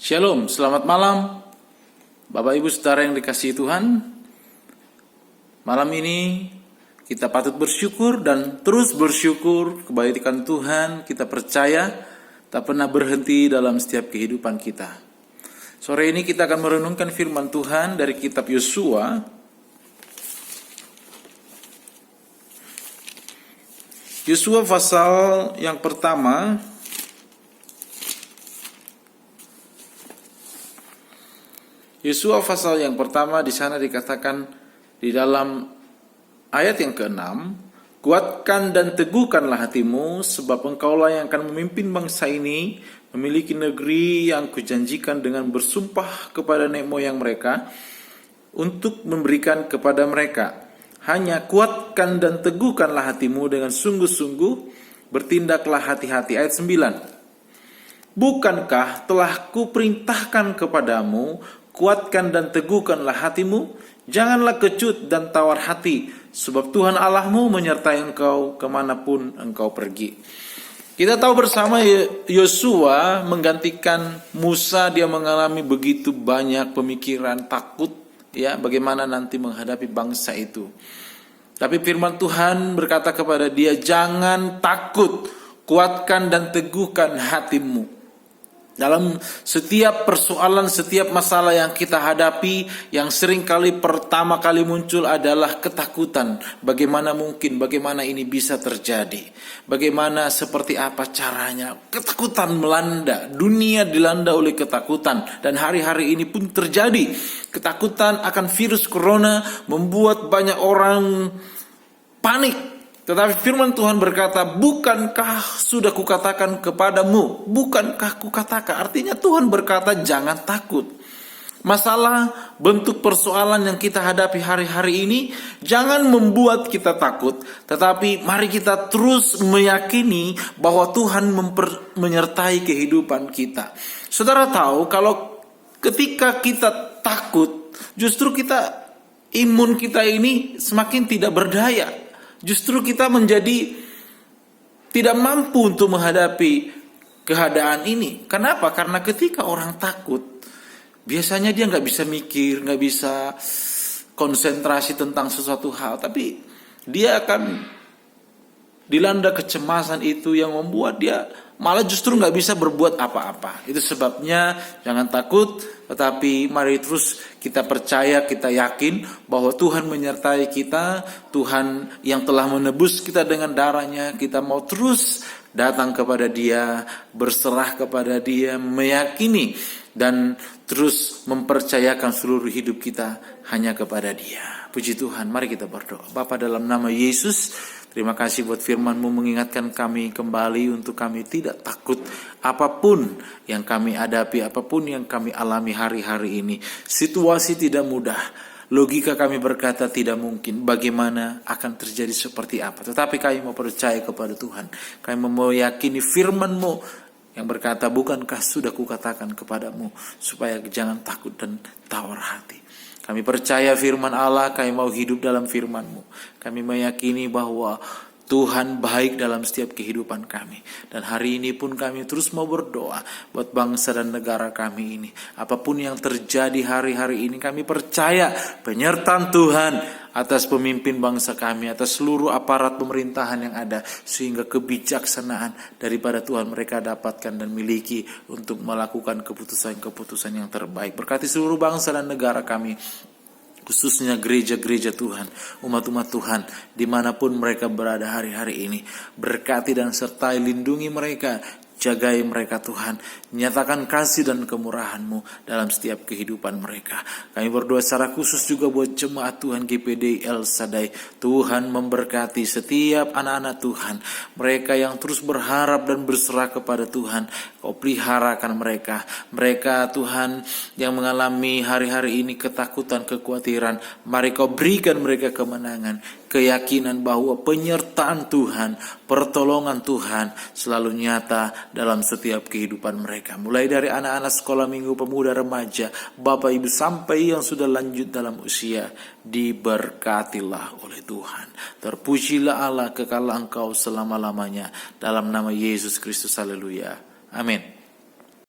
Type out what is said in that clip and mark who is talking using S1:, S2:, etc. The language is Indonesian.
S1: Shalom, selamat malam Bapak Ibu Saudara yang dikasihi Tuhan. Malam ini kita patut bersyukur dan terus bersyukur kebaikan Tuhan. Kita percaya tak pernah berhenti dalam setiap kehidupan kita. Sore ini kita akan merenungkan firman Tuhan dari kitab Yosua. Yosua pasal yang pertama. Yosua pasal yang pertama di sana dikatakan di dalam ayat yang ke-6, kuatkan dan teguhkanlah hatimu, sebab engkaulah yang akan memimpin bangsa ini memiliki negeri yang kujanjikan dengan bersumpah kepada nenek moyang mereka untuk memberikan kepada mereka. Hanya kuatkan dan teguhkanlah hatimu dengan sungguh-sungguh, bertindaklah hati-hati. Ayat 9. Bukankah telah kuperintahkan kepadamu, kuatkan dan teguhkanlah hatimu, janganlah kecut dan tawar hati, sebab Tuhan Allahmu menyertai engkau kemanapun engkau pergi. Kita tahu bersama Yosua menggantikan Musa, dia mengalami begitu banyak pemikiran takut, ya, bagaimana nanti menghadapi bangsa itu. Tapi firman Tuhan berkata kepada dia, jangan takut, kuatkan dan teguhkan hatimu. Dalam setiap persoalan, setiap masalah yang kita hadapi, yang sering kali pertama kali muncul adalah ketakutan. Bagaimana mungkin, bagaimana ini bisa terjadi? Bagaimana, seperti apa caranya? Ketakutan melanda, dunia dilanda oleh ketakutan. Dan hari-hari ini pun terjadi. Ketakutan akan virus corona membuat banyak orang panik. Tetapi firman Tuhan berkata, bukankah sudah kukatakan kepadamu? Bukankah kukatakan? Artinya Tuhan berkata jangan takut. Masalah, bentuk persoalan yang kita hadapi hari-hari ini jangan membuat kita takut. Tetapi mari kita terus meyakini bahwa Tuhan menyertai kehidupan kita. Saudara tahu kalau ketika kita takut, justru imun kita ini semakin tidak berdaya. Justru kita menjadi tidak mampu untuk menghadapi keadaan ini. Kenapa? Karena ketika orang takut, biasanya dia nggak bisa mikir, nggak bisa konsentrasi tentang sesuatu hal. Tapi dia akan dilanda kecemasan itu yang membuat dia malah justru nggak bisa berbuat apa-apa. Itu sebabnya jangan takut, tetapi mari terus kita percaya, kita yakin bahwa Tuhan menyertai kita. Tuhan yang telah menebus kita dengan darahnya. Kita mau terus datang kepada Dia, berserah kepada Dia, meyakini dan terus mempercayakan seluruh hidup kita hanya kepada Dia. Puji Tuhan, mari kita berdoa. Bapa, dalam nama Yesus, terima kasih buat firman-Mu mengingatkan kami kembali untuk kami tidak takut apapun yang kami hadapi, apapun yang kami alami hari-hari ini. Situasi tidak mudah, logika kami berkata tidak mungkin, bagaimana akan terjadi seperti apa. Tetapi kami mau percaya kepada Tuhan. Kami mau yakini firman-Mu yang berkata, bukankah sudah kukatakan kepadamu supaya jangan takut dan tawar hati. Kami percaya firman Allah, kami mau hidup dalam firman-Mu. Kami meyakini bahwa Tuhan baik dalam setiap kehidupan kami. Dan hari ini pun kami terus mau berdoa buat bangsa dan negara kami ini. Apapun yang terjadi hari-hari ini, kami percaya penyertaan Tuhan atas pemimpin bangsa kami, atas seluruh aparat pemerintahan yang ada, sehingga kebijaksanaan daripada Tuhan mereka dapatkan dan miliki untuk melakukan keputusan-keputusan yang terbaik. Berkati seluruh bangsa dan negara kami, khususnya gereja-gereja Tuhan, umat-umat Tuhan, dimanapun mereka berada hari-hari ini. Berkati dan sertai, lindungi mereka, jagai mereka Tuhan. Nyatakan kasih dan kemurahan-Mu dalam setiap kehidupan mereka. Kami berdoa secara khusus juga buat jemaat Tuhan GPD El Shaddai. Tuhan memberkati setiap anak-anak Tuhan. Mereka yang terus berharap dan berserah kepada Tuhan. Kau peliharakan mereka. Mereka Tuhan yang mengalami hari-hari ini ketakutan, kekhawatiran. Mari Kau berikan mereka kemenangan. Keyakinan bahwa penyertaan Tuhan, pertolongan Tuhan selalu nyata dalam setiap kehidupan mereka. Mulai dari anak-anak sekolah minggu, pemuda, remaja, Bapak Ibu sampai yang sudah lanjut dalam usia, diberkatilah oleh Tuhan. Terpujilah Allah kekal Engkau selama-lamanya. Dalam nama Yesus Kristus, haleluya. Amin.